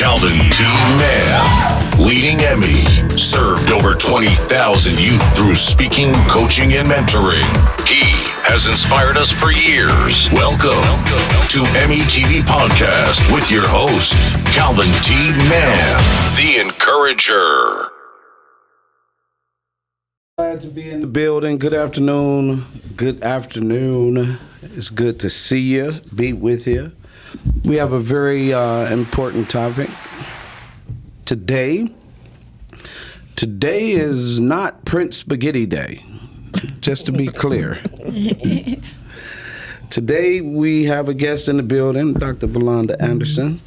Calvin T. Mann, leading Emmy, served over 20,000 youth through speaking, coaching, and mentoring. He has inspired us for years. Welcome to EMIY TV Podcast with your host, Calvin T. Mann, the Encourager. Glad to be in the building. Good afternoon. Good afternoon. It's good to see you, be with you. We have a very important topic today. Today is not Prince Spaghetti Day, just to be clear. Today we have a guest in the building, Dr. Velonda Anderson.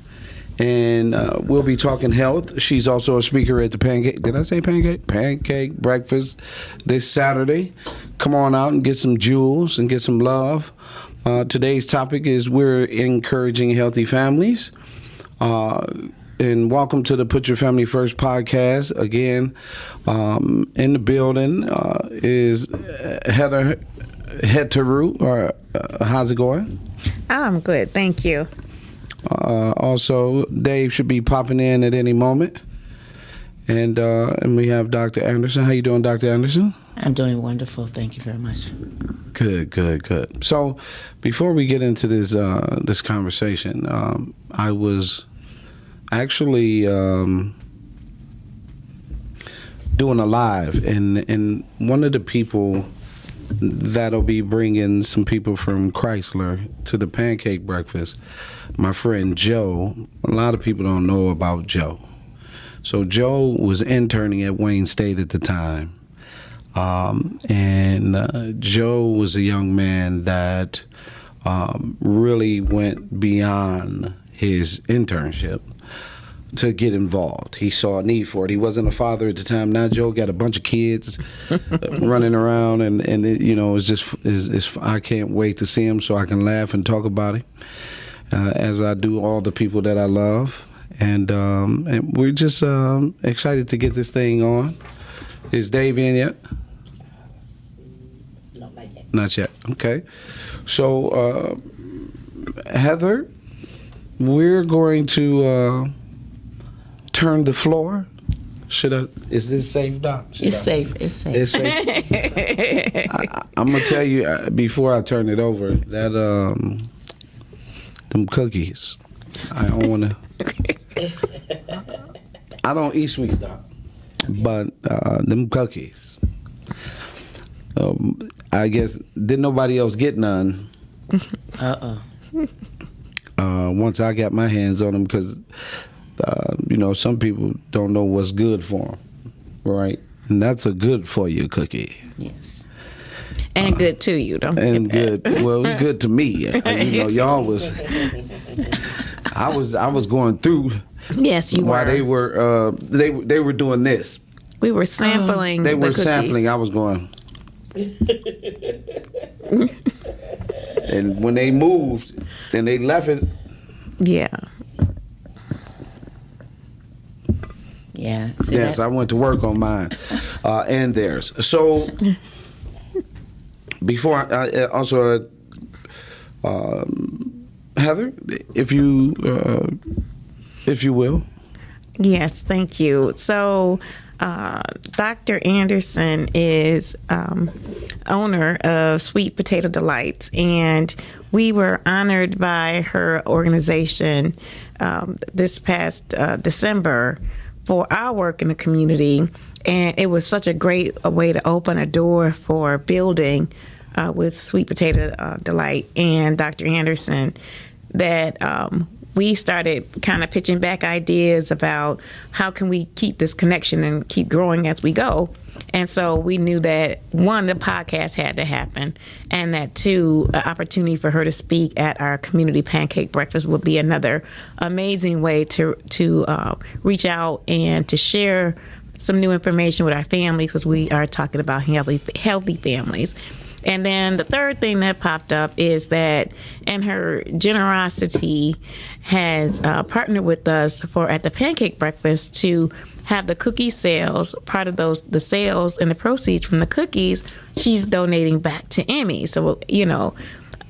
And we'll be talking health. She's also a speaker at the Pancake Breakfast this Saturday. Come on out and get some jewels and get some love. Today's topic is we're encouraging healthy families. And welcome to the Put Your Family First podcast. Again, in the building is Heather Hetaru. How's it going? I'm good, thank you. Also, Dave should be popping in at any moment. And we have Dr. Anderson. How you doing, Dr. Anderson? I'm doing wonderful. Thank you very much. Good. So, before we get into this conversation, I was actually doing a live, and one of the people that'll be bringing some people from Chrysler to the Pancake Breakfast, my friend Joe. A lot of people don't know about Joe. So Joe was interning at Wayne State at the time. And Joe was a young man that really went beyond his internship to get involved. He saw a need for it. He wasn't a father at the time. Now Joe got a bunch of kids running around, and it, it's just I can't wait to see him so I can laugh and talk about him, as I do all the people that I love. And we're just excited to get this thing on. Is Dave in yet? No, not yet. Not yet. Okay. So Heather, we're going to turn the floor. Is this safe, Doc? It's safe. It's safe. I'm gonna tell you before I turn it over that them cookies. I don't wanna. I don't eat sweets, Doc, but them cookies. I guess didn't nobody else get none. Once I got my hands on them, because some people don't know what's good for them, right? And that's a good for you cookie. Yes. And good to you, don't And good. Well, it was good to me. Y'all was. I was going through. Yes, you while were. they were doing this. We were sampling. They were cookies. sampling. I was going. And when they moved, and they left it. Yeah. Yeah. Yes, I went to work on mine and theirs. So before I also, Heather, if you will. Yes, thank you. So, Dr. Anderson is owner of Sweet Potato Delights, and we were honored by her organization this past December for our work in the community, and it was such a great way to open a door for building with Sweet Potato Delight and Dr. Anderson that we started kind of pitching back ideas about how can we keep this connection and keep growing as we go. And so we knew that, one, the podcast had to happen, and that, two, an opportunity for her to speak at our community pancake breakfast would be another amazing way to reach out and to share some new information with our families, because we are talking about healthy families. And then the third thing that popped up is that, in her generosity, has partnered with us at the Pancake Breakfast to have the cookie sales, part of the sales and the proceeds from the cookies, she's donating back to EMIY. So,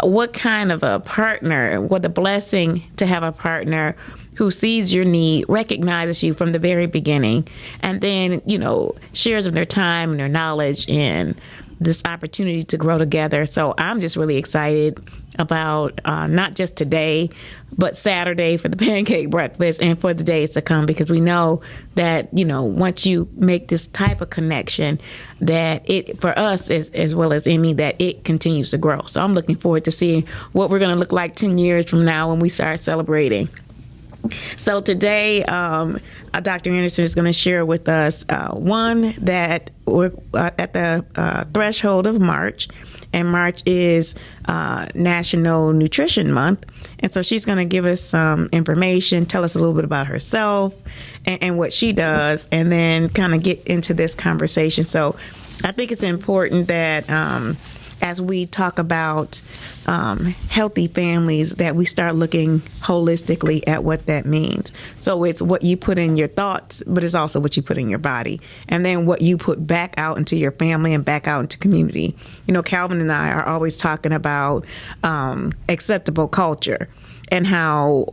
what kind of a partner, what a blessing to have a partner who sees your need, recognizes you from the very beginning, and then, shares of their time and their knowledge and this opportunity to grow together. So I'm just really excited about not just today, but Saturday for the pancake breakfast and for the days to come, because we know that, once you make this type of connection, that it, for us as well as Emmy, that it continues to grow. So I'm looking forward to seeing what we're going to look like 10 years from now when we start celebrating. So today, Dr. Anderson is going to share with us one that we're at the threshold of March, and March is National Nutrition Month. And so she's going to give us some information, tell us a little bit about herself and what she does, and then kind of get into this conversation. So I think it's important that as we talk about healthy families, that we start looking holistically at what that means. So it's what you put in your thoughts, but it's also what you put in your body, and then what you put back out into your family and back out into community. Calvin and I are always talking about acceptable culture, and how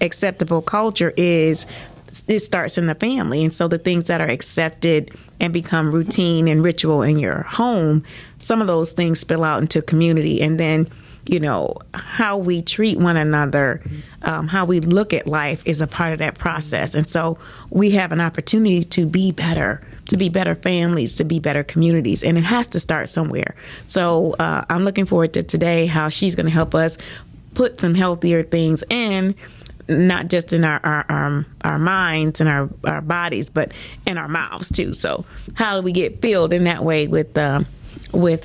acceptable culture is, it starts in the family. And so the things that are accepted and become routine and ritual in your home, some of those things spill out into community. And then, how we treat one another, how we look at life is a part of that process. And so we have an opportunity to be better families, to be better communities. And it has to start somewhere. So I'm looking forward to today, how she's going to help us put some healthier things in, not just in our minds and our bodies, but in our mouths too. So how do we get filled in that way with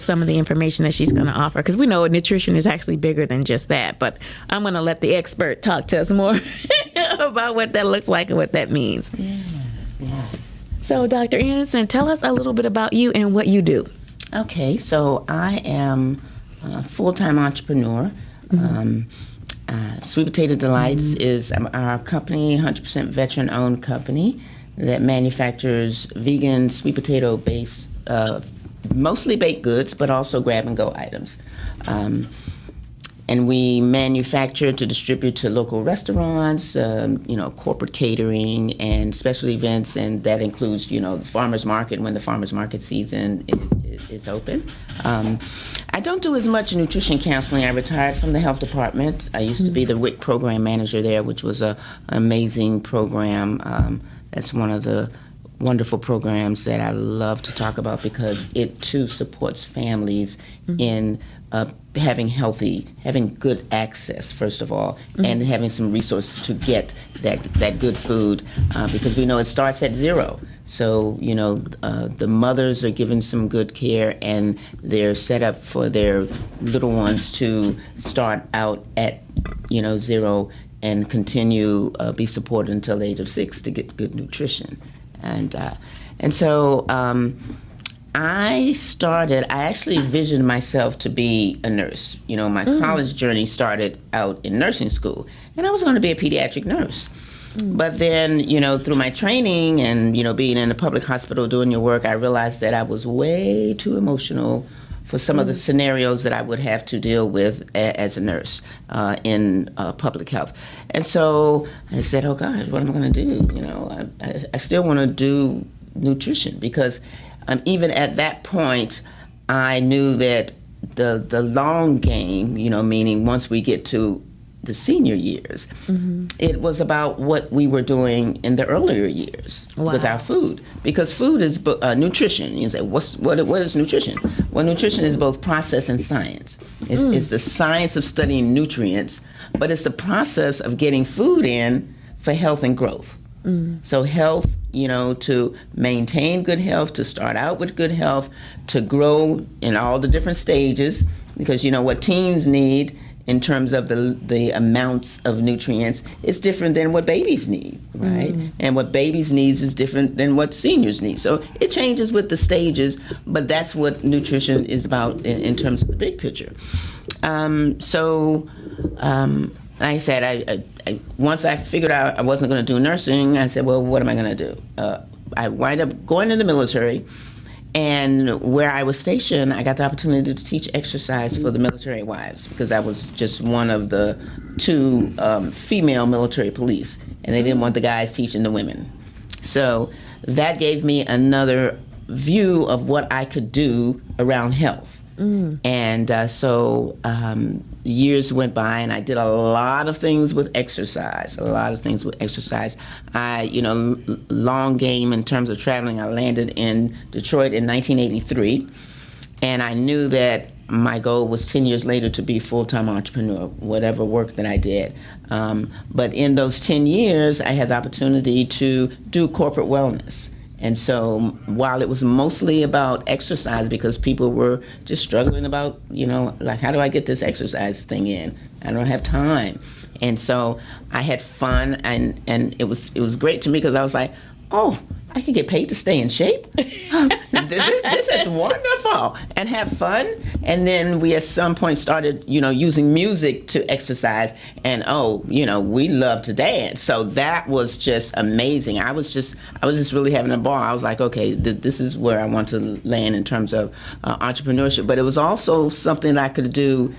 some of the information that she's going to offer? Because we know nutrition is actually bigger than just that. But I'm going to let the expert talk to us more about what that looks like and what that means. Yeah. Yes. So Dr. Anderson, tell us a little bit about you and what you do. Okay, so I am a full-time entrepreneur. Sweet Potato Delights is our company, 100% veteran-owned company that manufactures vegan sweet potato-based, mostly baked goods, but also grab-and-go items. And we manufacture to distribute to local restaurants, corporate catering, and special events, and that includes, the farmers market when the farmers market season is open. I don't do as much nutrition counseling. I retired from the health department. I used to be the WIC program manager there, which was an amazing program. That's one of the wonderful programs that I love to talk about, because it too supports families in having good access, first of all, and having some resources to get that good food, because we know it starts at zero. So, the mothers are given some good care, and they're set up for their little ones to start out at, zero and continue, be supported until the age of 6 to get good nutrition. And so I actually envisioned myself to be a nurse. My college journey started out in nursing school, and I was going to be a pediatric nurse. But then, through my training and, being in a public hospital doing your work, I realized that I was way too emotional for some of the scenarios that I would have to deal with as a nurse in public health. And so I said, oh, gosh, what am I going to do? I still want to do nutrition, because even at that point, I knew that the long game, meaning once we get to the senior years, it was about what we were doing in the earlier years with our food, because food is nutrition. You say, what is nutrition? Well, nutrition is both process and science. It's the science of studying nutrients, but it's the process of getting food in for health and growth. So health, to maintain good health, to start out with good health, to grow in all the different stages, because what teens need in terms of the amounts of nutrients is different than what babies need, right? And what babies need is different than what seniors need. So it changes with the stages, but that's what nutrition is about in terms of the big picture. Like I said, I once I figured out I wasn't going to do nursing, I said, well, what am I going to do? I wind up going to the military, And where I was stationed, I got the opportunity to teach exercise for the military wives because I was just one of the 2 female military police, and they didn't want the guys teaching the women. So that gave me another view of what I could do around health. And so years went by, and I did a lot of things with exercise. I, long game in terms of traveling. I landed in Detroit in 1983, and I knew that my goal was 10 years later to be a full-time entrepreneur, whatever work that I did. But in those 10 years, I had the opportunity to do corporate wellness. And so while it was mostly about exercise, because people were just struggling about, like, how do I get this exercise thing in? I don't have time. And so I had fun, and it was great to me because I was like, oh, I can get paid to stay in shape. This is wonderful, and have fun. And then we at some point started, using music to exercise, and we love to dance. So that was just amazing. I was just really having a ball. I was like, okay, this is where I want to land in terms of entrepreneurship. But it was also something that I could do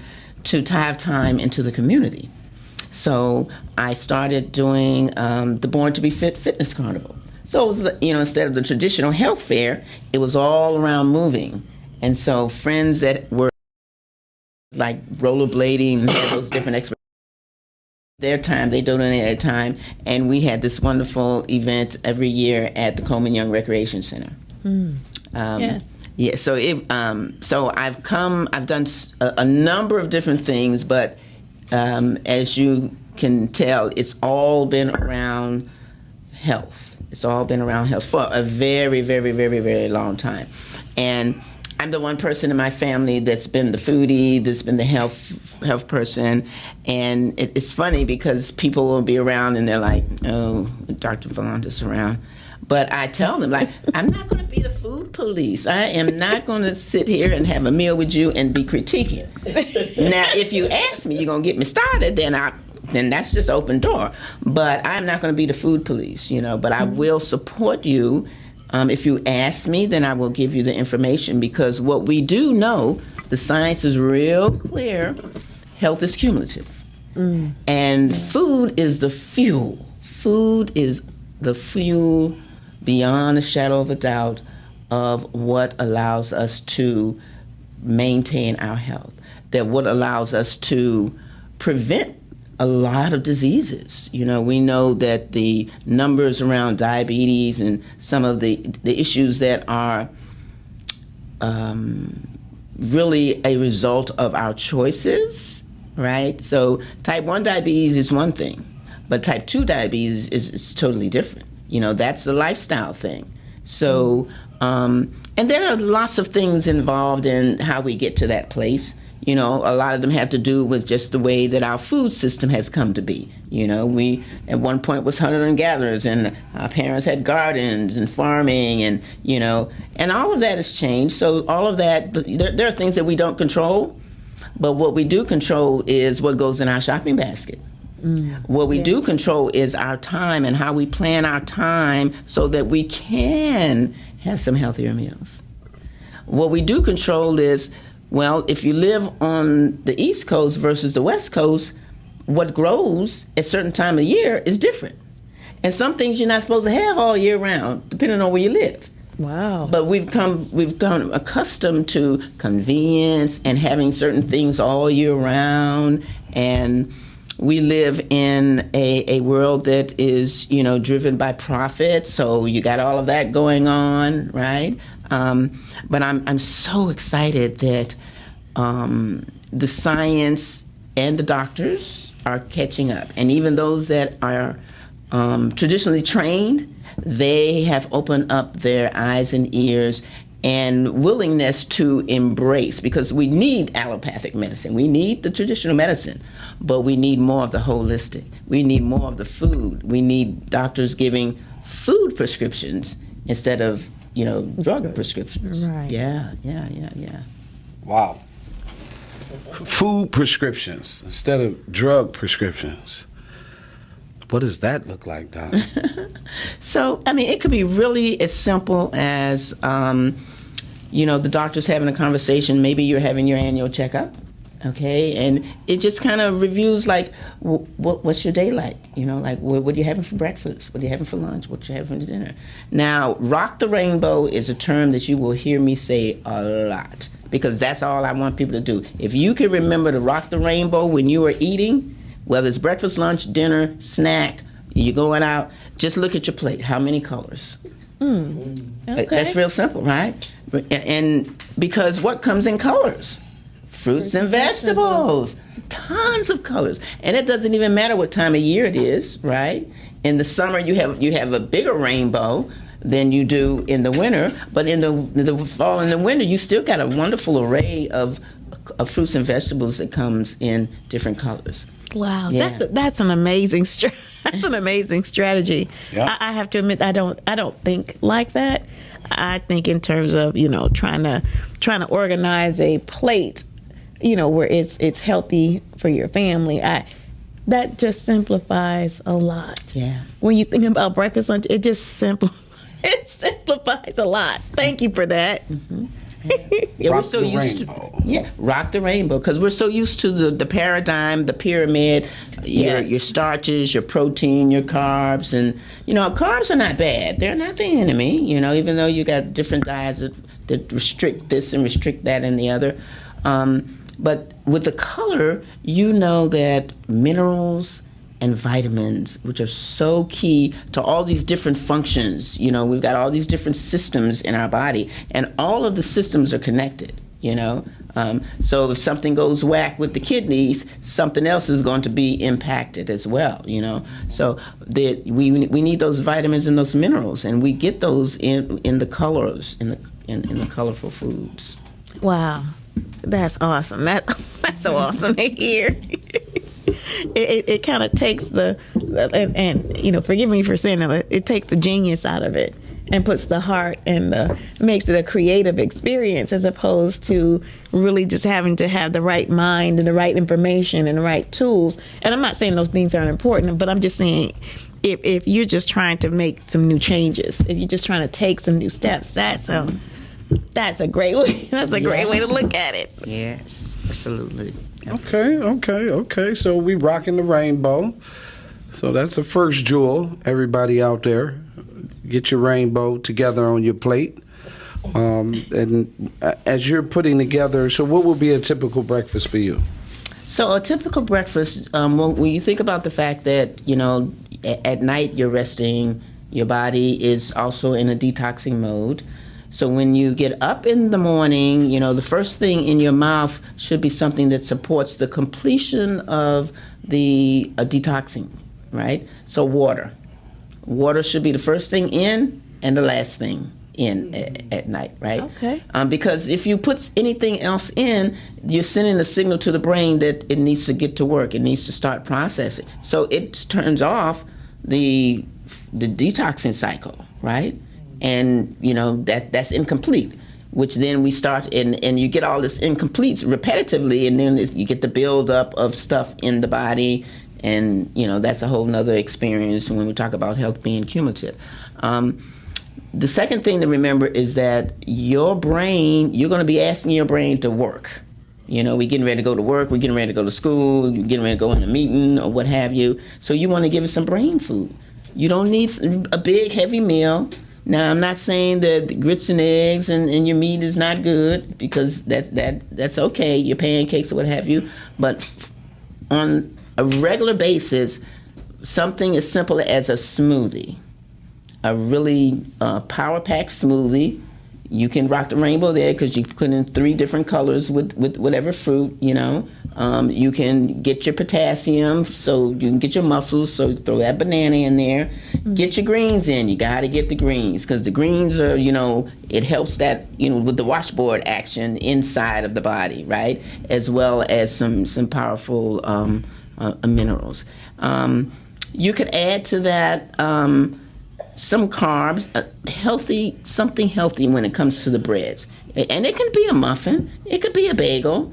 to have time into the community. So I started doing the Born to be Fit Fitness Carnival. So it was, instead of the traditional health fair, it was all around moving. And so friends that were like rollerblading and had those different experts, they donated their time, and we had this wonderful event every year at the Coleman Young Recreation Center. Yes. Yeah. So I've done a number of different things, but as you can tell, it's all been around health. It's all been around health for a very, very, very, very long time. And I'm the one person in my family that's been the foodie, that's been the health person. And it's funny because people will be around and they're like, oh, Dr. Velonda's around. But I tell them, like, I'm not going to be the food police. I am not going to sit here and have a meal with you and be critiquing. Now, if you ask me, you're going to get me started, then that's just open door. But I'm not going to be the food police, but I will support you. If you ask me, then I will give you the information, because what we do know, the science is real clear, health is cumulative. And food is the fuel. Food is the fuel beyond a shadow of a doubt of what allows us to maintain our health, that what allows us to prevent a lot of diseases. We know that the numbers around diabetes and some of the issues that are really a result of our choices, right? So type 1 diabetes is one thing, but type 2 diabetes is totally different. That's a lifestyle thing. So, and there are lots of things involved in how we get to that place. A lot of them have to do with just the way that our food system has come to be. We at one point was hunters and gatherers, and our parents had gardens and farming, and and all of that has changed. So all of that, there are things that we don't control, but what we do control is what goes in our shopping basket. What we do control is our time and how we plan our time so that we can have some healthier meals. What we do control is, well, if you live on the East Coast versus the West Coast, what grows at a certain time of year is different. And some things you're not supposed to have all year round, depending on where you live. Wow. But we've become accustomed to convenience and having certain things all year round, and we live in a world that is, driven by profit. So you got all of that going on, right? But I'm so excited that the science and the doctors are catching up, and even those that are traditionally trained, they have opened up their eyes and ears and willingness to embrace, because we need allopathic medicine. We need the traditional medicine, but we need more of the holistic. We need more of the food. We need doctors giving food prescriptions instead of, drug prescriptions. Right. Yeah. Wow. Food prescriptions instead of drug prescriptions. What does that look like, Doc? So, it could be really as simple as the doctor's having a conversation. Maybe you're having your annual checkup. Okay, and it just kind of reviews like, what's your day like? Like what are you having for breakfast? What are you having for lunch? What are you having for dinner? Now, rock the rainbow is a term that you will hear me say a lot, because that's all I want people to do. If you can remember to rock the rainbow when you are eating, whether it's breakfast, lunch, dinner, snack, you're going out, just look at your plate. How many colors? Okay. That's real simple, right? And because what comes in colors? Fruits and vegetables, tons of colors, and it doesn't even matter what time of year it is, right? In the summer, you have a bigger rainbow than you do in the winter, but in the fall and the winter, you still got a wonderful array of fruits and vegetables that comes in different colors. Wow, Yeah. that's an amazing that's an amazing strategy. Yeah. I have to admit, I don't think like that. I think in terms of trying to organize a plate, where it's healthy for your family. That just simplifies a lot. Yeah. When you think about breakfast, lunch, it simplifies a lot. Thank you for that. Mm-hmm. Yeah, Rock we're so the used rainbow. to rock the rainbow, because we're so used to the paradigm, the pyramid, your starches, your protein, your carbs, and carbs are not bad. They're not the enemy. Even though you got different diets that restrict this and restrict that and the other. But with the color, that minerals and vitamins, which are so key to all these different functions. We've got all these different systems in our body, and all of the systems are connected. So if something goes whack with the kidneys, something else is going to be impacted as well. So we need those vitamins and those minerals, and we get those in the colors, in the colorful foods. Wow, that's awesome. That's so awesome to hear. It kind of takes and forgive me for saying that, it takes the genius out of it and puts the heart and makes it a creative experience, as opposed to really just having to have the right mind and the right information and the right tools. And I'm not saying those things aren't important, but I'm just saying if you're just trying to make some new changes, if you're just trying to take some new steps, that's a great way. That's a great way to look at it. Yes, absolutely. Okay. So we rocking the rainbow. So that's the first jewel. Everybody out there, get your rainbow together on your plate. And as you're putting together, so what would be a typical breakfast for you? So a typical breakfast, when you think about the fact that, at night you're resting, your body is also in a detoxing mode. So when you get up in the morning, the first thing in your mouth should be something that supports the completion of the detoxing, right? So water. Water should be the first thing in and the last thing in at night, right? Okay. Because if you put anything else in, you're sending a signal to the brain that it needs to get to work. It needs to start processing. So it turns off the detoxing cycle, right? And that's incomplete, which then we start and you get all this incomplete repetitively, and then you get the buildup of stuff in the body, and that's a whole nother experience when we talk about health being cumulative. The second thing to remember is that your brain, you're going to be asking your brain to work. We're getting ready to go to work, we're getting ready to go to school, we're getting ready to go in a meeting or what have you. So you want to give it some brain food. You don't need a big heavy meal. Now, I'm not saying that the grits and eggs and your meat is not good, because that's okay, your pancakes or what have you. But on a regular basis, something as simple as a smoothie, a really power-packed smoothie. You can rock the rainbow there because you put in 3 different colors with whatever fruit, You can get your potassium, so you can get your muscles, so throw that banana in there. Mm-hmm. Get your greens in. You got to get the greens, because the greens are, it helps that, with the washboard action inside of the body, right? As well as some powerful minerals. You could add to that some carbs, something healthy when it comes to the breads. And it can be a muffin, it could be a bagel.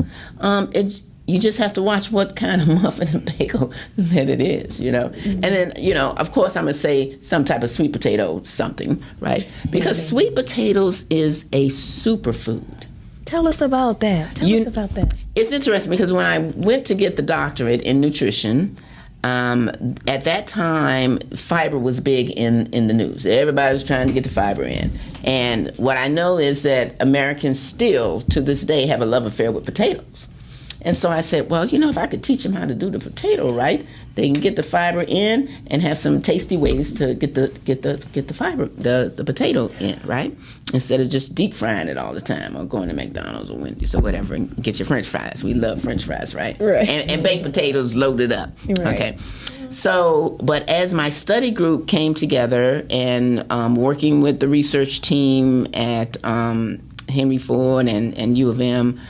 you just have to watch what kind of muffin and bagel that it is, And then, of course, I'm going to say some type of sweet potato something, right? Because sweet potatoes is a superfood. Tell us about that. It's interesting because when I went to get the doctorate in nutrition, at that time, fiber was big in the news. Everybody was trying to get the fiber in. And what I know is that Americans still, to this day, have a love affair with potatoes. And so I said, well, if I could teach them how to do the potato right, they can get the fiber in and have some tasty ways to get the fiber, the potato in, right? Instead of just deep frying it all the time or going to McDonald's or Wendy's or whatever and get your French fries. We love French fries, right? Right. And baked potatoes loaded up. Right. Okay. So, but as my study group came together and working with the research team at Henry Ford and U of M,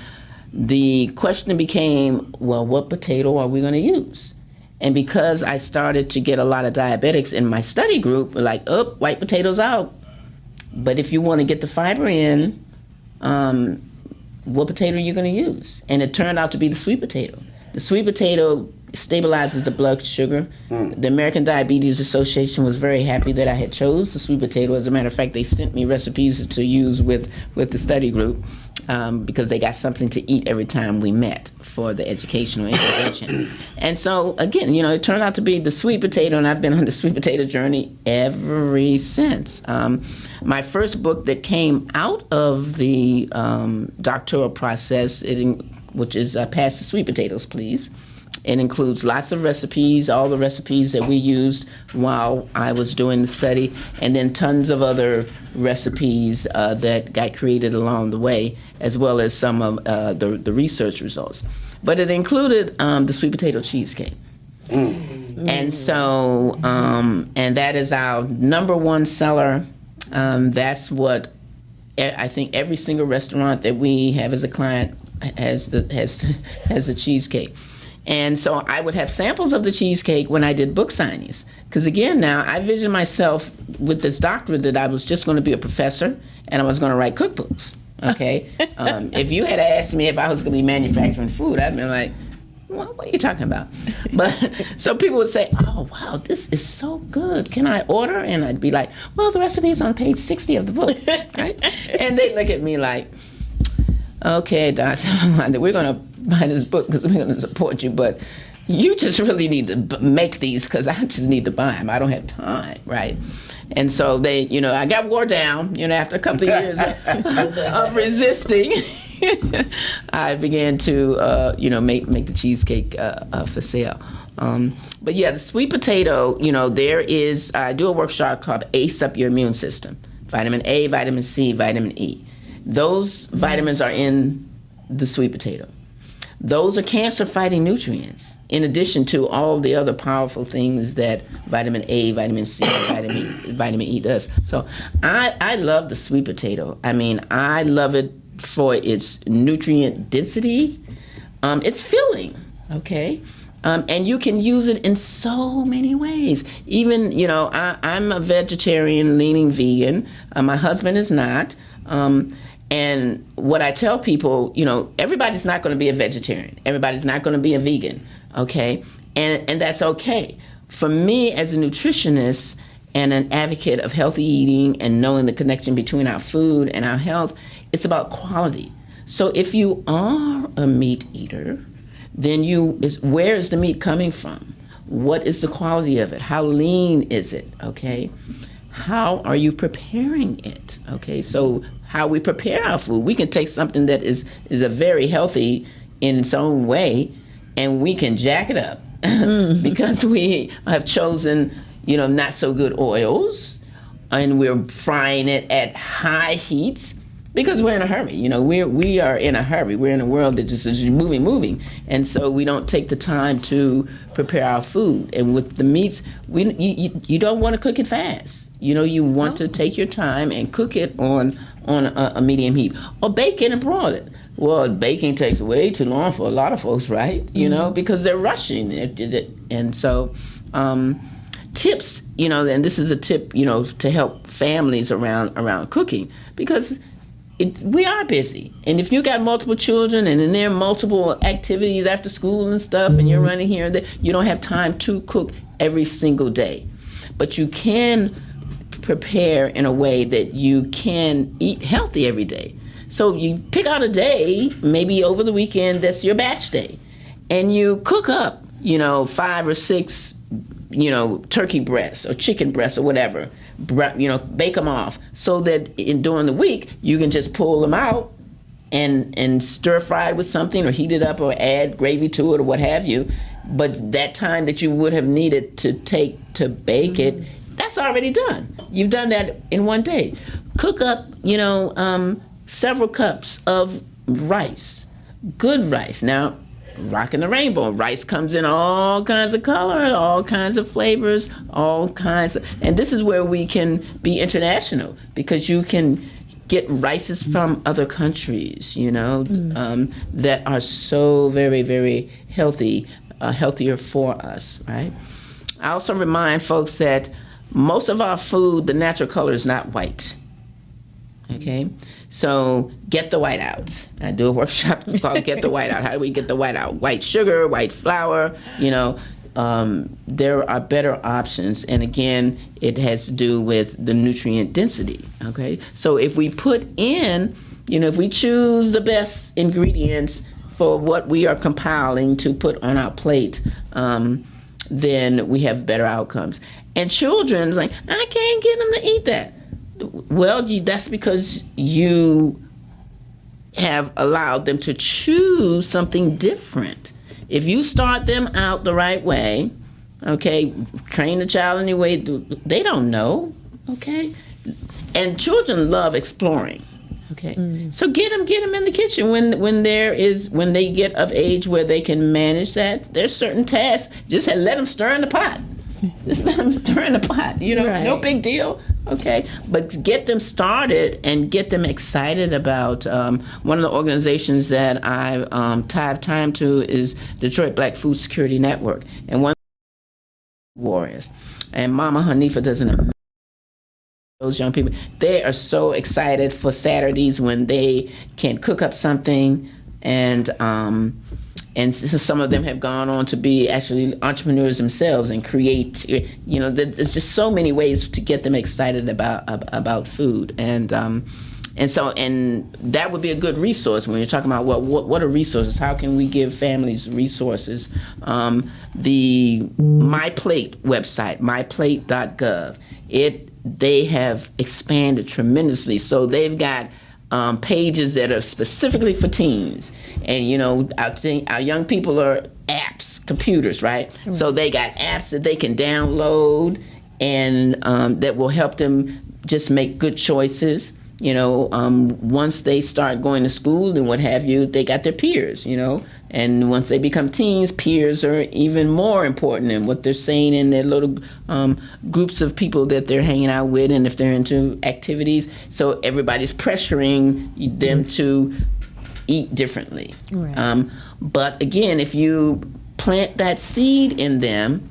the question became, well, what potato are we going to use? And because I started to get a lot of diabetics in my study group, like, oh, white potatoes out. But if you want to get the fiber in, what potato are you going to use? And it turned out to be the sweet potato. The sweet potato stabilizes the blood sugar. The American Diabetes Association was very happy that I had chose the sweet potato. As a matter of fact, they sent me recipes to use with the study group because they got something to eat every time we met for the educational intervention. And so, again, it turned out to be the sweet potato, and I've been on the sweet potato journey ever since. My first book that came out of the doctoral process, which is Pass the Sweet Potatoes, Please. It includes lots of recipes, all the recipes that we used while I was doing the study, and then tons of other recipes that got created along the way, as well as some of the research results. But it included the sweet potato cheesecake. And so, and that is our number one seller. That's what I think every single restaurant that we have as a client has the cheesecake. And so I would have samples of the cheesecake when I did book signings. Because again, now I vision myself with this doctorate that I was just going to be a professor and I was going to write cookbooks. Okay? If you had asked me if I was going to be manufacturing food, I'd been like, what are you talking about? But so people would say, oh, wow, this is so good. Can I order? And I'd be like, well, the recipe is on page 60 of the book. Right? And they'd look at me like, okay, Dr. Velonda, we're going to buy this book because we're going to support you, but you just really need to make these because I just need to buy them. I don't have time, right? And so they, I got wore down, after a couple of years of resisting. I began to, make the cheesecake for sale. But yeah, the sweet potato, I do a workshop called Ace Up Your Immune System. Vitamin A, vitamin C, vitamin E. Those vitamins are in the sweet potato. Those are cancer-fighting nutrients, in addition to all the other powerful things that vitamin A, vitamin C, vitamin E does. So I love the sweet potato. I mean, I love it for its nutrient density. It's filling, okay? And you can use it in so many ways. Even, I'm a vegetarian, leaning vegan. My husband is not. And what I tell people, everybody's not going to be a vegetarian. Everybody's not going to be a vegan, okay? And that's okay. For me, as a nutritionist and an advocate of healthy eating and knowing the connection between our food and our health, it's about quality. So if you are a meat eater, then where is the meat coming from? What is the quality of it? How lean is it, okay? How are you preparing it, okay? So how we prepare our food. We can take something that is a very healthy in its own way, and we can jack it up because we have chosen, not so good oils, and we're frying it at high heats because we're in a hurry. We are in a hurry. We're in a world that just is moving, and so we don't take the time to prepare our food. And with the meats, you don't want to cook it fast. You want to take your time and cook it on a medium heat, or bake it and broil it. Well, baking takes way too long for a lot of folks, right? Because they're rushing. And so tips, and this is a tip, to help families around cooking, because we are busy. And if you got multiple children and then there are multiple activities after school and stuff, and you're running here and there, you don't have time to cook every single day. But you can prepare in a way that you can eat healthy every day. So you pick out a day, maybe over the weekend, that's your batch day. And you cook up, 5 or 6, turkey breasts or chicken breasts or whatever, bake them off so that during the week you can just pull them out and stir fry it with something or heat it up or add gravy to it or what have you. But that time that you would have needed to take to bake it, that's already done. You've done that in one day. Cook up, several cups of rice, good rice. Now, rocking the rainbow. Rice comes in all kinds of color, all kinds of flavors, and this is where we can be international because you can get rices from other countries, that are so very, very healthy, healthier for us, right? I also remind folks that most of our food, the natural color is not white. Okay, so get the white out. I do a workshop called Get the White Out. How do we get the white out? White sugar, white flour, there are better options. And again, it has to do with the nutrient density, okay? So if we put in, if we choose the best ingredients for what we are compiling to put on our plate, then we have better outcomes. And children, like, I can't get them to eat that. Well, that's because you have allowed them to choose something different. If you start them out the right way, okay, train the child in the way, they don't know, okay? And children love exploring, okay? So get them in the kitchen when they get of age where they can manage that. There's certain tasks, just let them stir in the pot. Just let them stir in the pot, right. No big deal. Okay, but get them started and get them excited about one of the organizations that I have time to is Detroit Black Food Security Network, and one warriors. And Mama Hanifa does those young people. They are so excited for Saturdays when they can cook up something and some of them have gone on to be actually entrepreneurs themselves and create. There's just so many ways to get them excited about food, and that would be a good resource when you're talking about what are resources? How can we give families resources? The My Plate website, myplate.gov, they have expanded tremendously. So they've got pages that are specifically for teens. And, our young people are apps, computers, right? Mm-hmm. So they got apps that they can download and that will help them just make good choices. Once they start going to school and what have you, they got their peers, And once they become teens, peers are even more important in what they're saying in their little groups of people that they're hanging out with and if they're into activities. So everybody's pressuring them to eat differently. Right. But again, if you plant that seed in them,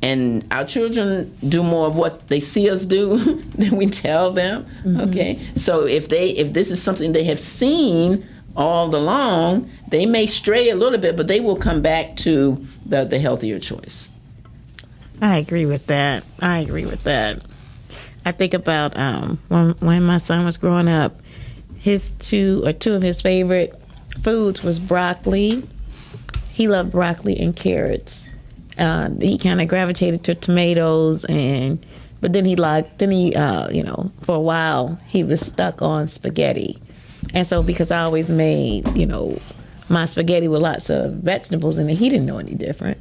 and our children do more of what they see us do than we tell them. Mm-hmm. Okay, so if this is something they have seen all along, they may stray a little bit, but they will come back to the healthier choice. I agree with that. I think about when my son was growing up, his two of his favorite foods was broccoli. He loved broccoli and carrots. He kind of gravitated to tomatoes, but then for a while he was stuck on spaghetti, and so because I always made my spaghetti with lots of vegetables in it, he didn't know any different.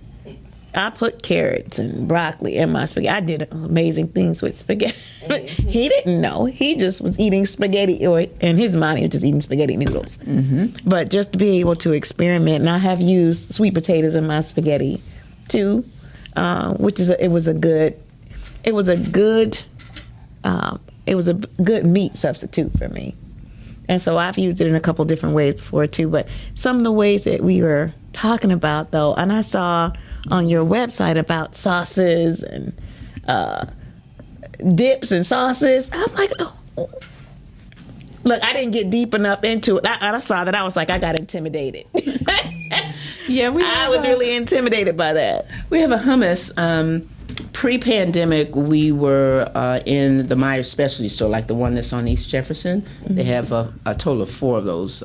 I put carrots and broccoli in my spaghetti. I did amazing things with spaghetti. He didn't know. He just was eating spaghetti, or in his mind, he was just eating spaghetti noodles. Mm-hmm. But just to be able to experiment, and I have used sweet potatoes in my spaghetti too, which is it was a good meat substitute for me. And so I've used it in a couple different ways before too. But some of the ways that we were talking about though, and I saw on your website about sauces and dips and sauces. I'm like, Look, I didn't get deep enough into it. I saw that. I was like, I got intimidated. Yeah, I was really intimidated by that. We have a hummus. Pre-pandemic, we were in the Myers specialty store, like the one that's on East Jefferson. Mm-hmm. They have a total of 4 of those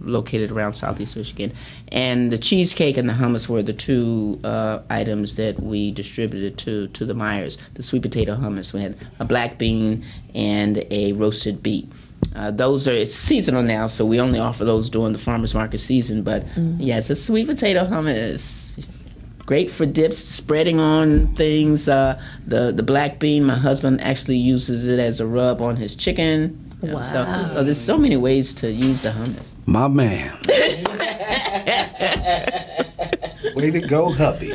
located around Southeast Michigan. And the cheesecake and the hummus were the 2 items that we distributed to the Myers. The sweet potato hummus. We had a black bean and a roasted beet. It's seasonal now, so we only offer those during the farmers market season. But yes, a sweet potato hummus. Great for dips, spreading on things. The black bean, my husband actually uses it as a rub on his chicken. Wow. So there's so many ways to use the hummus. My man. Way to go, hubby.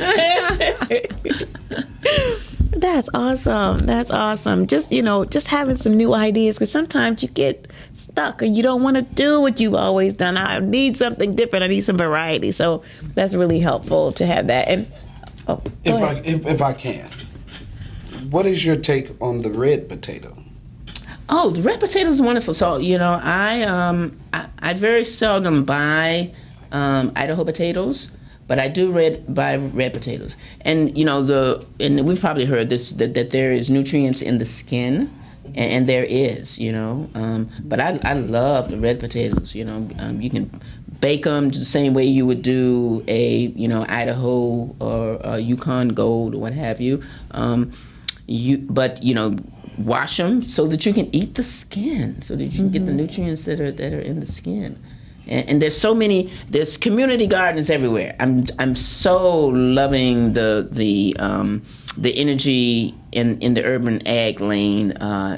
That's awesome. That's awesome. Just having some new ideas, because sometimes you get stuck and you don't want to do what you've always done. I need something different. I need some variety. So that's really helpful to have that. And if I can, what is your take on the red potato? Oh, the red potato is wonderful. So I very seldom buy Idaho potatoes. But I do buy red potatoes, and and we've probably heard this that there is nutrients in the skin, and there is, But I love the red potatoes. You can bake them the same way you would do a Idaho or a Yukon Gold or what have you. Wash them so that you can eat the skin, so that you can get the nutrients that are in the skin. And there's community gardens everywhere. I'm so loving the energy in the urban ag lane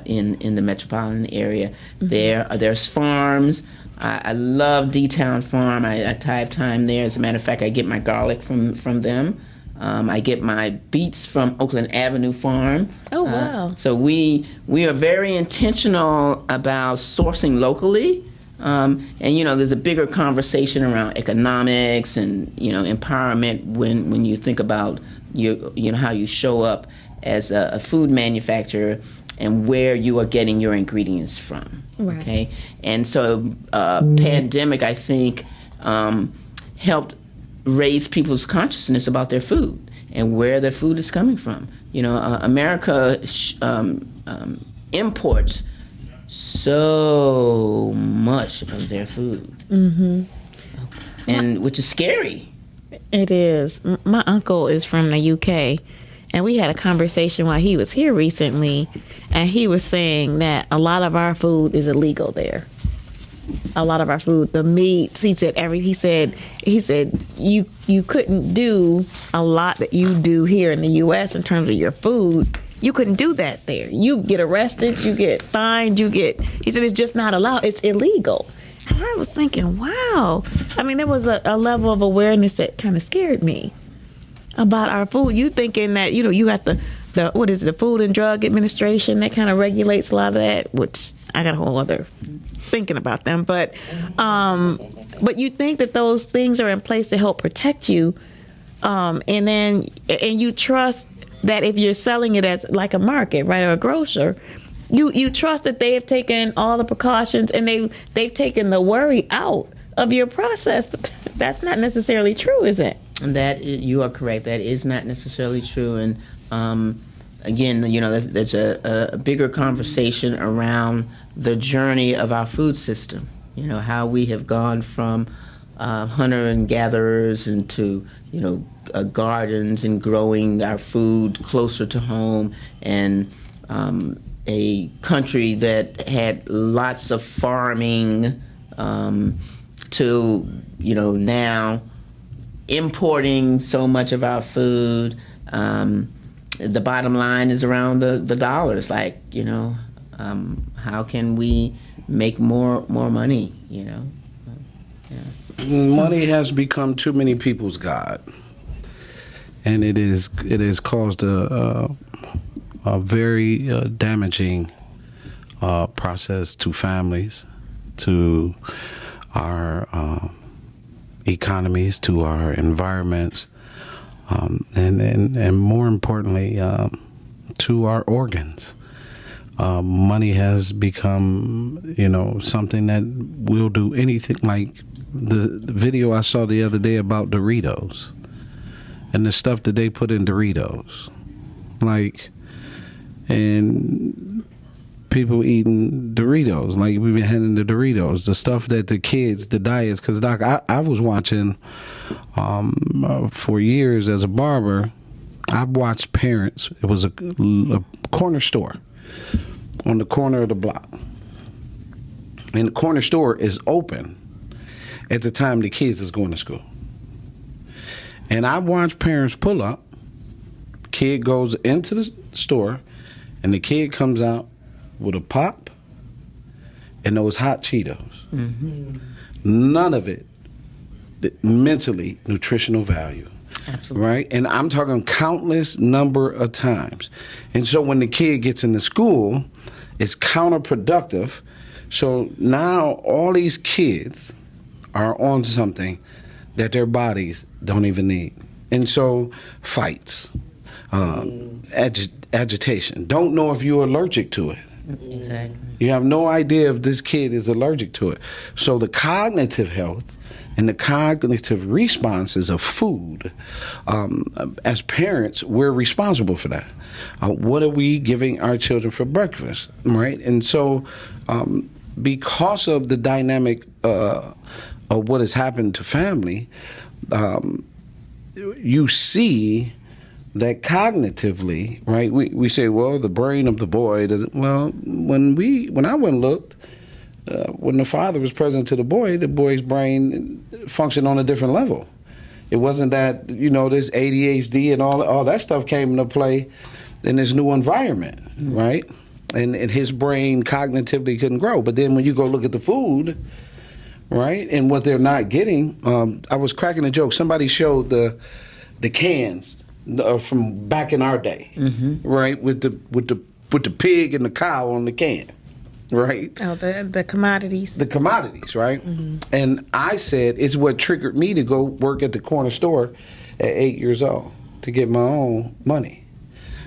in the metropolitan area. Mm-hmm. There's farms. I love D-Town Farm. I have time there. As a matter of fact, I get my garlic from them. I get my beets from Oakland Avenue Farm. Oh, wow. So we are very intentional about sourcing locally. And there's a bigger conversation around economics and empowerment when you think about how you show up as a food manufacturer and where you are getting your ingredients from. Right. Okay, and so pandemic, I think, helped raise people's consciousness about their food and where their food is coming from. America imports so much of their food, and which is scary. It is. My uncle is from the UK, and we had a conversation while he was here recently, and he was saying that a lot of our food is illegal there. A lot of our food, the meats, he said you couldn't do a lot that you do here in the US in terms of your food. You couldn't do that there. You get arrested, you get fined, he said it's just not allowed. It's illegal. And I was thinking, wow. I mean, there was a level of awareness that kind of scared me about our food. You thinking that, you got the Food and Drug Administration that kind of regulates a lot of that, which I got a whole other thinking about them. But you think that those things are in place to help protect you, and you trust that if you're selling it as like a market, right, or a grocer, you trust that they have taken all the precautions and they've taken the worry out of your process. But that's not necessarily true, is it? And you are correct. That is not necessarily true. And again, there's a bigger conversation around the journey of our food system. How we have gone from hunter and gatherers into gardens and growing our food closer to home, and a country that had lots of farming to now importing so much of our food. The bottom line is around the dollars. Like, how can we make more money? Money has become too many people's god, and it has caused a very damaging process to families, to our economies, to our environments, and more importantly, to our organs. money has become, something that we'll do anything. Like the video I saw the other day about Doritos and the stuff that they put in Doritos. And people eating Doritos, like we've been having the Doritos, the stuff that the kids, the diets. Because Doc, I was watching for years as a barber. I've watched parents. It was a corner store on the corner of the block, and the corner store is open at the time the kids is going to school. And I watched parents pull up. Kid goes into the store, and the kid comes out with a pop and those hot Cheetos. Mm-hmm. None of it mentally nutritional value. Absolutely. Right? And I'm talking countless number of times. And so when the kid gets into school, it's counterproductive. So now all these kids are on something that their bodies don't even need. And so fights, agitation, don't know if you're allergic to it. Exactly. You have no idea if this kid is allergic to it. So the cognitive health and the cognitive responses of food, as parents, we're responsible for that. What are we giving our children for breakfast, right? And so because of the dynamic of what has happened to family, you see that cognitively, right? We say, well, the brain of the boy doesn't. Well, when I went and looked, when the father was present to the boy's brain functioned on a different level. It wasn't that this ADHD and all that stuff came into play in this new environment, right? And his brain cognitively couldn't grow. But then when you go look at the food, right, and what they're not getting, I was cracking a joke. Somebody showed the cans from back in our day, right, with the pig and the cow on the can, right? Oh, the commodities. The commodities, right? Mm-hmm. And I said it's what triggered me to go work at the corner store at 8 years old to get my own money,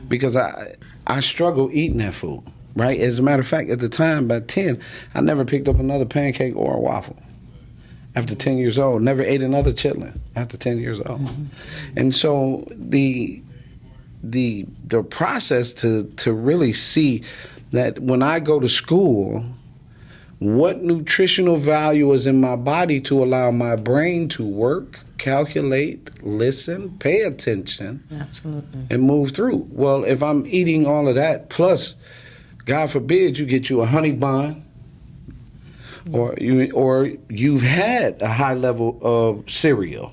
because I struggled eating that food, right? As a matter of fact, at the time, by 10, I never picked up another pancake or a waffle. After 10 years old, never ate another chitlin after 10 years old. Mm-hmm. And so the process to really see that when I go to school, what nutritional value is in my body to allow my brain to work, calculate, listen, pay attention, absolutely, and move through. Well, if I'm eating all of that, plus, God forbid, you get you a honey bun, or you've had a high level of cereal.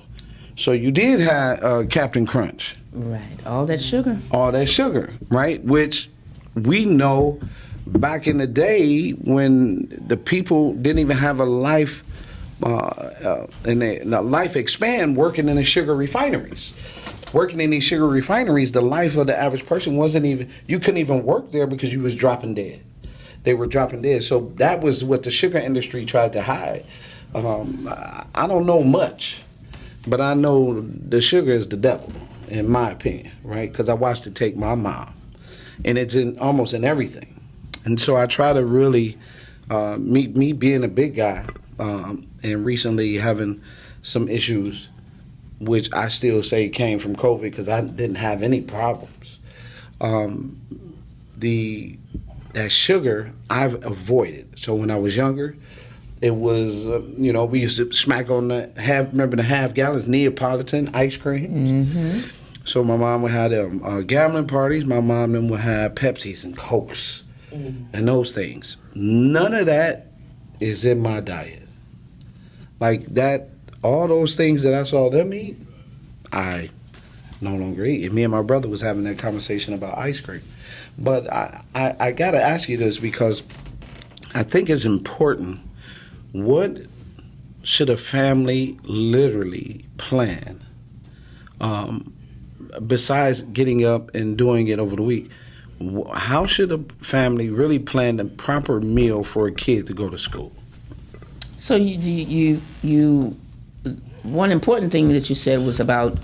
So you did have Captain Crunch. Right. All that sugar, right? Which we know back in the day when the people didn't even have a life and a life expand working in the sugar refineries. Working in these sugar refineries, the life of the average person you couldn't even work there because you was dropping dead. They were dropping dead. So that was what the sugar industry tried to hide. I don't know much, but I know the sugar is the devil, in my opinion, right? Because I watched it take my mom, and it's almost in everything. And so I try to really, me being a big guy, and recently having some issues, which I still say came from COVID because I didn't have any problems. That sugar I've avoided. So when I was younger, it was, we used to smack on the half gallons Neapolitan ice cream. Mm-hmm. So my mom would have gambling parties. My mom then would have Pepsis and Cokes and those things. None of that is in my diet. Like that, all those things that I saw them eat, I no longer eat. And me and my brother was having that conversation about ice cream. But I got to ask you this because I think it's important. What should a family literally plan besides getting up and doing it over the week? How should a family really plan the proper meal for a kid to go to school? So you one important thing that you said was about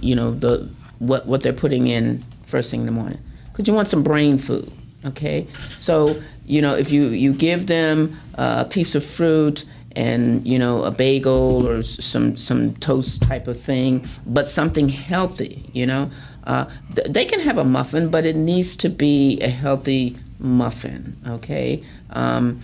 what they're putting in first thing in the morning. Because you want some brain food. Okay, so if you give them a piece of fruit and a bagel or some toast type of thing, but something healthy, they can have a muffin, but it needs to be a healthy muffin. Okay, and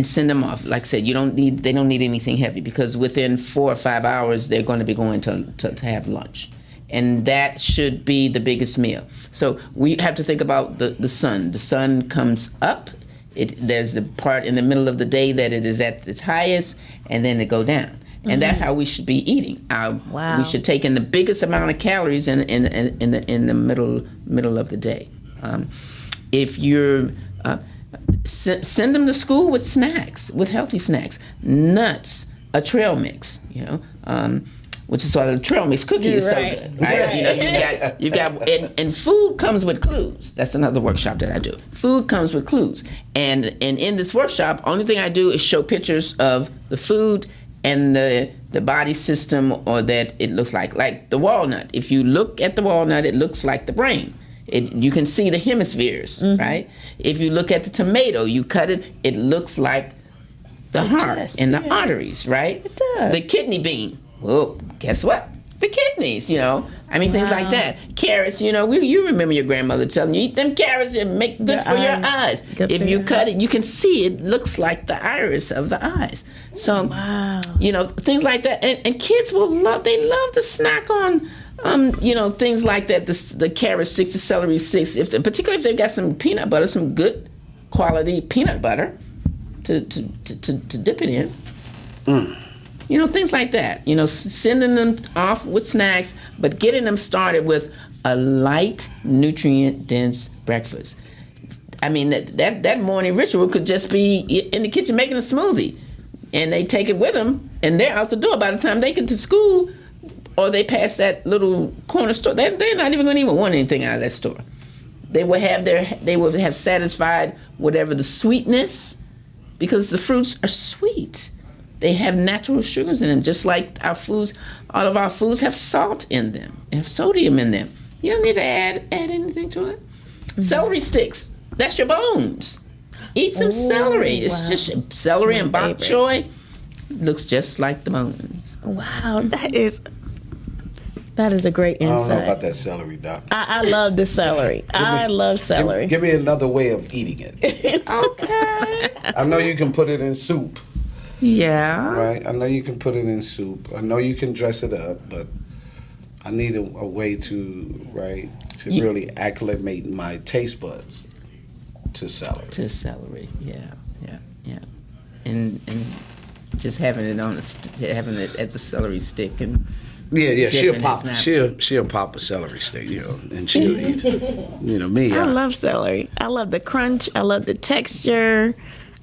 send them off. Like I said, they don't need anything heavy, because within 4 or 5 hours they're going to be going to have lunch. And that should be the biggest meal. So we have to think about the sun. The sun comes up. There's the part in the middle of the day that it is at its highest, and then it go down. And that's how we should be eating. We should take in the biggest amount of calories in the middle of the day. If you're send them to school with snacks, with healthy snacks, nuts, a trail mix, which is sort of the trail mix cookie is so good, right? You've got, and food comes with clues. That's another workshop that I do. Food comes with clues, and in this workshop, only thing I do is show pictures of the food and the body system, or that it looks like the walnut. If you look at the walnut, it looks like the brain. You can see the hemispheres, right? If you look at the tomato, you cut it, it looks like the heart and the arteries, right? It does. The kidney bean. Well, guess what? The kidneys, things like that. Carrots, you remember your grandmother telling you, eat them carrots and make good for your eyes. If you cut it, you can see it looks like the iris of the eyes. So, things like that. And kids love to snack on, things like that, the carrot sticks, the celery sticks, particularly if they've got some peanut butter, some good quality peanut butter to dip it in. Things like that. Sending them off with snacks, but getting them started with a light, nutrient-dense breakfast. I mean, that morning ritual could just be in the kitchen making a smoothie, and they take it with them, and they're out the door by the time they get to school, or they pass that little corner store. They're not even going to even want anything out of that store. They will have satisfied whatever the sweetness, because the fruits are sweet. They have natural sugars in them, just like our foods. All of our foods have salt in them, have sodium in them. You don't need to add anything to it. Celery sticks, that's your bones. Eat some celery. It's just celery and bok choy. Looks just like the bones. Wow, that is a great insight. I don't know about that celery, Doc. I love the celery. I love celery. Give me another way of eating it. Okay. I know you can put it in soup. Yeah. Right? I know you can put it in soup. I know you can dress it up, but I need a way to really acclimate my taste buds to celery. Yeah. And just having it having it as a celery stick and she'll pop a celery stick, and she'll eat it. Me. I love celery. I love the crunch. I love the texture.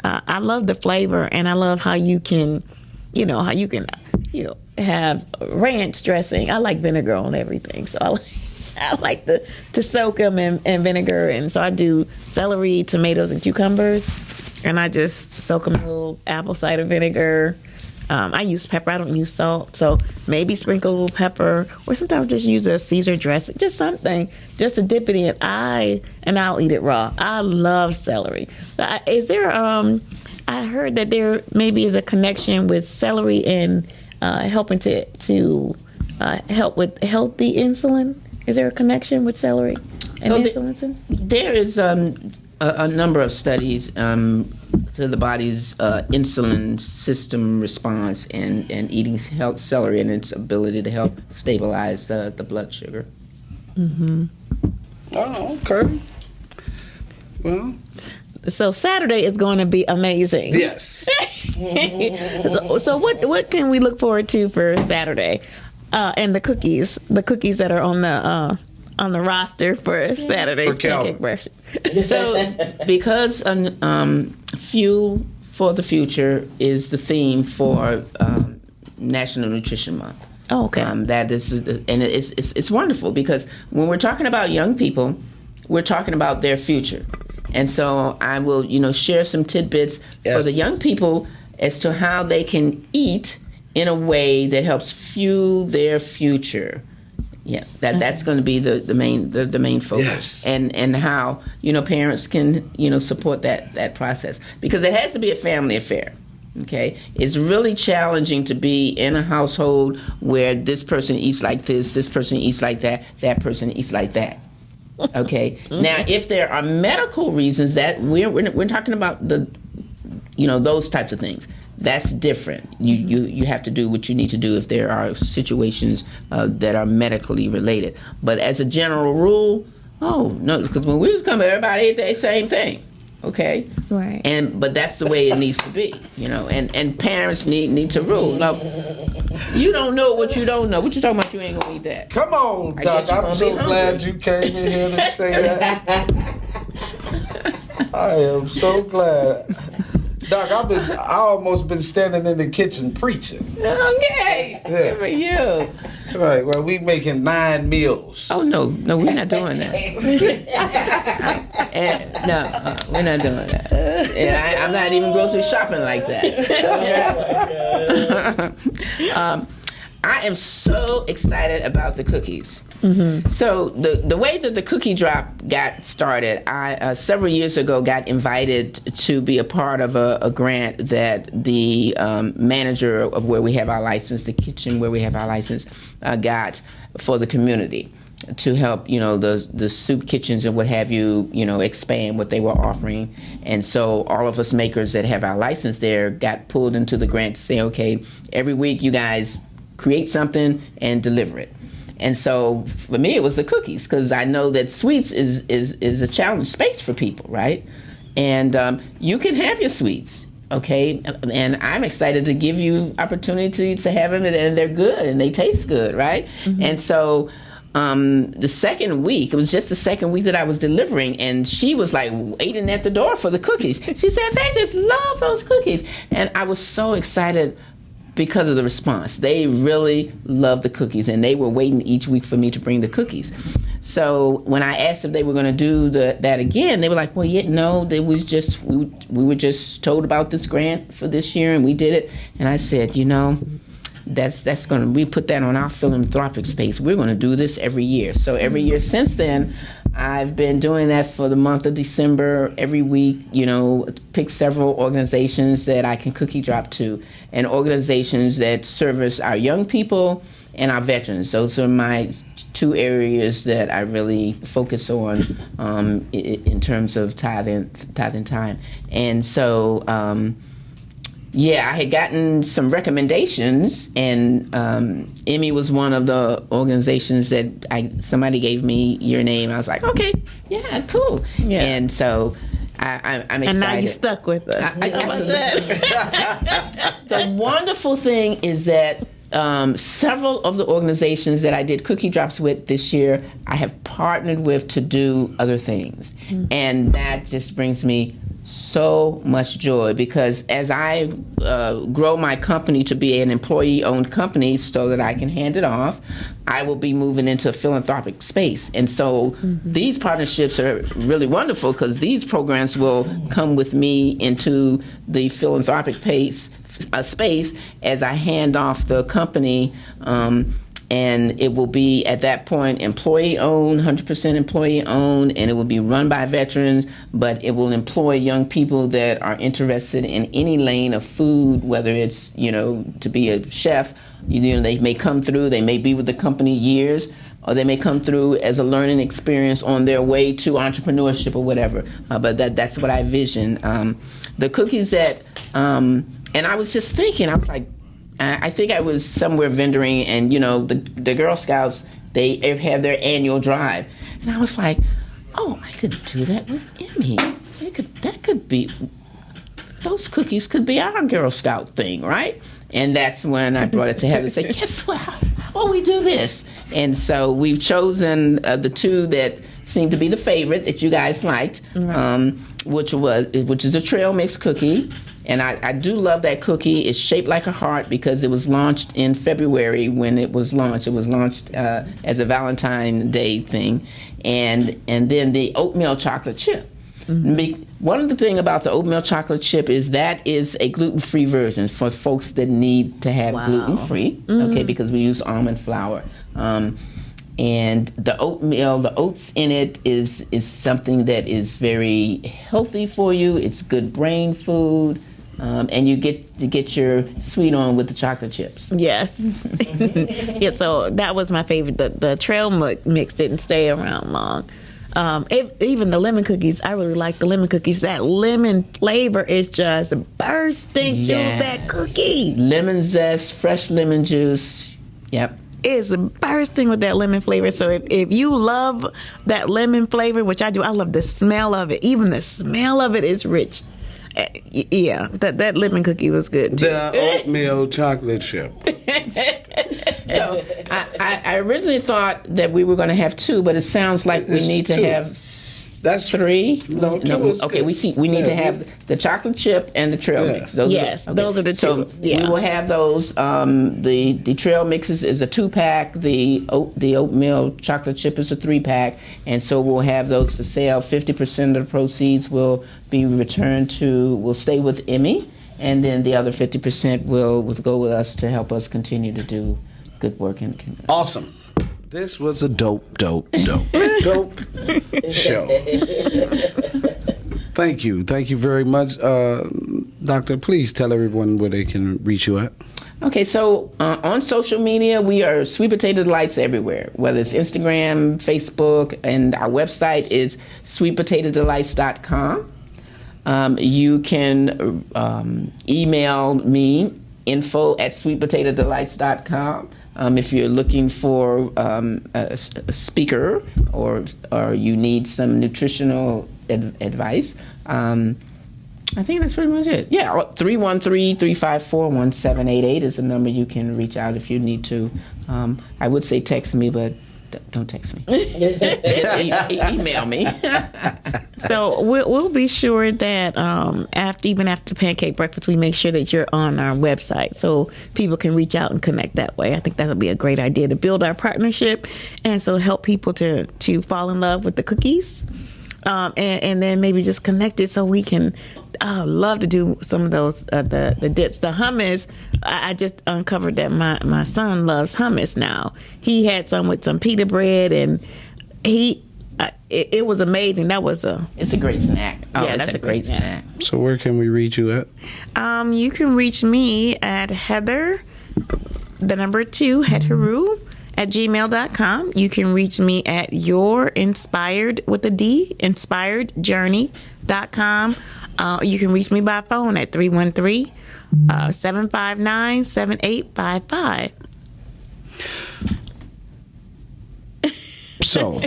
I love the flavor, and I love how you can have ranch dressing. I like vinegar on everything, so I like to soak them in vinegar, and so I do celery, tomatoes, and cucumbers, and I just soak them in a little apple cider vinegar. I use pepper. I don't use salt, so maybe sprinkle a little pepper, or sometimes just use a Caesar dressing, just something, just to dip it in. I'll eat it raw. I love celery. Is there? I heard that there maybe is a connection with celery and helping to help with healthy insulin. Is there a connection with celery and insulin? There is a number of studies to the body's insulin system response and eating celery and its ability to help stabilize the blood sugar. Mm-hmm. Oh, okay. Well, so Saturday is going to be amazing. Yes. So what can we look forward to for Saturday? And the cookies that are on the roster for Saturday's pancake breakfast. So, because Fuel for the Future is the theme for National Nutrition Month. Oh, okay. That is, and it's wonderful, because when we're talking about young people, we're talking about their future. And so I will, share some tidbits for the young people as to how they can eat in a way that helps fuel their future. Yeah, that's going to be the main focus, Yes. and how parents can support that process, because it has to be a family affair. Okay, it's really challenging to be in a household where this person eats like this person eats like that person eats like that. Okay, now if there are medical reasons that we're talking about those types of things. That's different. You have to do what you need to do if there are situations that are medically related. But as a general rule, no, because when we was coming, everybody ate the same thing. Okay, Right. but that's the way it needs to be. And parents need to rule. Now, you don't know what you don't know. What you talking about? You ain't gonna eat that. Come on, I guess Doc. you're I'm gonna so be glad hungry. you came in here to say that. I am so glad. Doc, I almost been standing in the kitchen preaching. Okay, Yeah. good for you. Right, well, we making 9 meals. Oh no, we're not doing that. No, we're not doing that. And I'm not even grocery shopping like that. I am so excited about the cookies. Mm-hmm. So the way that the cookie drop got started, I several years ago got invited to be a part of a grant that the manager of where we have our license, the kitchen where we have our license, got for the community to help, the soup kitchens and what have you, expand what they were offering. And so all of us makers that have our license there got pulled into the grant to say, okay, every week you guys create something and deliver it. And so for me, it was the cookies, because I know that sweets is a challenge space for people, right? And you can have your sweets, okay? And I'm excited to give you opportunity to have them, and they're good and they taste good, right? Mm-hmm. And so the second week, it was just the second week that I was delivering, and she was like waiting at the door for the cookies. She said, they just love those cookies. And I was so excited because of the response. They really love the cookies, and they were waiting each week for me to bring the cookies. So when I asked if they were going to do that again, they were like, well, no, they was just we were just told about this grant for this year, and we did it. And I said, that's going to, we put that on our philanthropic space. We're going to do this every year. So every year since then, I've been doing that for the month of December. Every week, pick several organizations that I can cookie drop to, and organizations that service our young people and our veterans. Those are my 2 areas that I really focus on in terms of tithing time. And so, I had gotten some recommendations, and EMI was one of the organizations that somebody gave me your name. I was like, okay, yeah, cool. Yeah. And so I'm excited. And now you stuck with us. Absolutely. The wonderful thing is that several of the organizations that I did cookie drops with this year, I have partnered with to do other things. Mm-hmm. And that just brings me so much joy, because as I grow my company to be an employee-owned company so that I can hand it off, I will be moving into a philanthropic space. And so these partnerships are really wonderful, because these programs will come with me into the philanthropic space as I hand off the company, and it will be at that point employee-owned, 100% employee-owned, and it will be run by veterans, but it will employ young people that are interested in any lane of food, whether it's, to be a chef. They may come through, they may be with the company years, or they may come through as a learning experience on their way to entrepreneurship or whatever. But that's what I vision. The cookies that, and I was just thinking, I was like, I think I was somewhere vendoring, and the Girl Scouts, they have their annual drive, and I was like, oh, I could do that with Emmy. That could be, those cookies could be our Girl Scout thing, right? And that's when I brought it to Heather and said, guess what? How about we do this? And so we've chosen the 2 that seem to be the favorite that you guys liked, right. which is a trail mix cookie. And I do love that cookie. It's shaped like a heart because it was launched in February when it was launched. It was launched as a Valentine's Day thing. And then the oatmeal chocolate chip. Mm-hmm. One of the things about the oatmeal chocolate chip is that is a gluten-free version for folks that need to have gluten-free, okay, because we use almond flour. And the oatmeal, the oats in it is something that is very healthy for you. It's good brain food. And you get to get your sweet on with the chocolate chips. Yes. Yeah, so that was my favorite. The trail mix didn't stay around long. Even the lemon cookies, I really like the lemon cookies. That lemon flavor is just bursting through that cookie. Lemon zest, fresh lemon juice. Yep. It's bursting with that lemon flavor. So if you love that lemon flavor, which I do, I love the smell of it. Even the smell of it is rich. Yeah, that lemon cookie was good too. The oatmeal chocolate chip. So I originally thought that we were going to have 2, but it sounds like we need to have. That's 3. No, 2 is okay. good. We need to have the chocolate chip and the trail mix. Those are the 2. So we will have those. The trail mixes is a 2-pack. The oatmeal chocolate chip is a 3-pack, and so we'll have those for sale. 50% of the proceeds will be returned will stay with EMIY, and then the other 50% will go with us to help us continue to do good work in the community. Awesome. This was a dope show. Thank you very much. Doctor, please tell everyone where they can reach you at. Okay, so on social media, we are Sweet Potato Delights everywhere, whether it's Instagram, Facebook, and our website is sweetpotatodelights.com. You can email me, info@sweetpotatodelights.com. If you're looking for a speaker or you need some nutritional advice, I think that's pretty much it. Yeah, 313-354-1788 is the number you can reach out if you need to. I would say text me, but don't text me. Just email me. So we'll be sure that after Pancake Breakfast, we make sure that you're on our website so people can reach out and connect that way. I think that would be a great idea to build our partnership and so help people to fall in love with the cookies, and then maybe just connect it so we can. Love to do some of those the dips, the hummus. I just uncovered that my son loves hummus now. He had some with some pita bread, and it was amazing. It's a great snack. Yeah, that's a great snack. So where can we reach you at? You can reach me at Heather, the number 2, Heteru, at gmail.com. You can reach me at your inspired with a D, inspiredjourney.com. You can reach me by phone at 313-759-7855. So,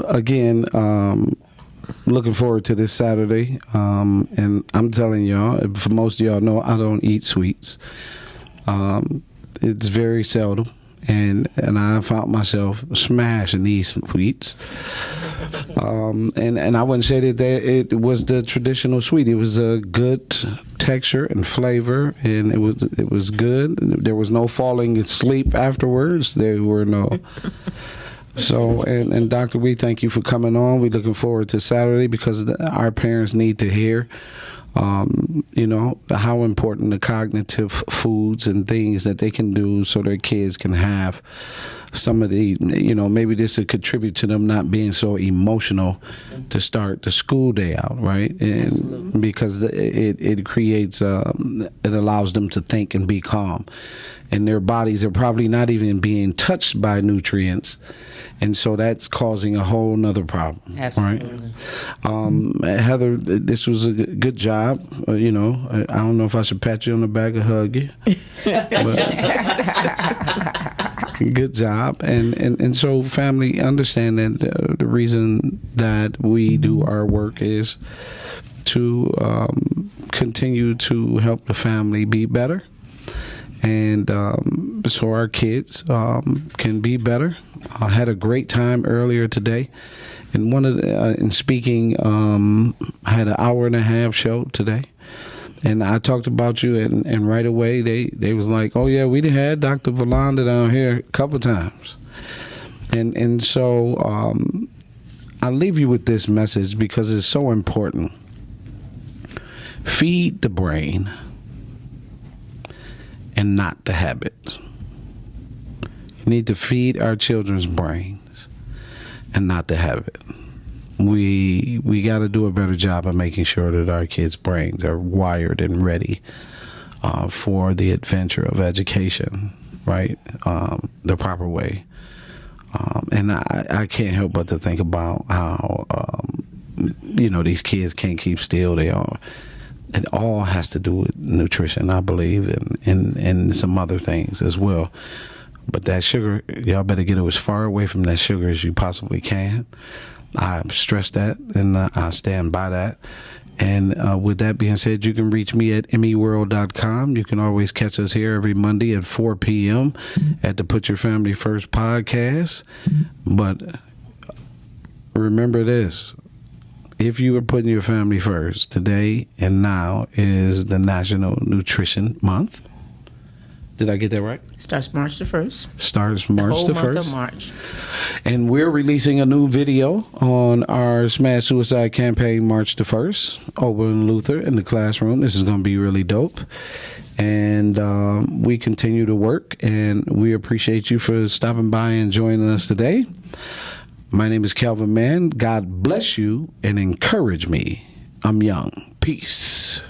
again, looking forward to this Saturday. And I'm telling y'all, for most of y'all know, I don't eat sweets. It's very seldom. And I found myself smashing these sweets. And I wouldn't say that it was the traditional sweet. It was a good texture and flavor, and it was good. There was no falling asleep afterwards. There were no. So, and Doctor, we thank you for coming on. We're looking forward to Saturday because our parents need to hear how important the cognitive foods and things that they can do so their kids can have some of the, maybe this would contribute to them not being so emotional to start the school day out, right? And because it creates, it allows them to think and be calm. And their bodies are probably not even being touched by nutrients. And so that's causing a whole nother problem. Absolutely. Right? Heather, this was a good job. I don't know if I should pat you on the back or hug you. But good job. And so family, understand that the reason that we do our work is to continue to help the family be better. And so our kids can be better. I had a great time earlier today, and in speaking, I had an 1.5-hour show today, and I talked about you, and right away they was like, oh yeah, we had Dr. Velonda down here a couple times, and so I'll leave you with this message because it's so important. Feed the brain and not the habits. We need to feed our children's brains and not to have it. We got to do a better job of making sure that our kids' brains are wired and ready for the adventure of education, right? The proper way. And I can't help but to think about how, these kids can't keep still. It all has to do with nutrition, I believe, and some other things as well. But that sugar, y'all better get as far away from that sugar as you possibly can. I stress that, and I stand by that. And with that being said, you can reach me at EMIWorld.com. You can always catch us here every Monday at 4 p.m. at the Put Your Family First podcast. But remember this. If you are putting your family first, today and now is the National Nutrition Month. Did I get that right? Starts March the 1st. Starts March the 1st. The whole month of March. And we're releasing a new video on our Smash Suicide campaign March the 1st over in Luther in the classroom. This is going to be really dope. And we continue to work, and we appreciate you for stopping by and joining us today. My name is Calvin Mann. God bless you and encourage me. I'm Young. Peace.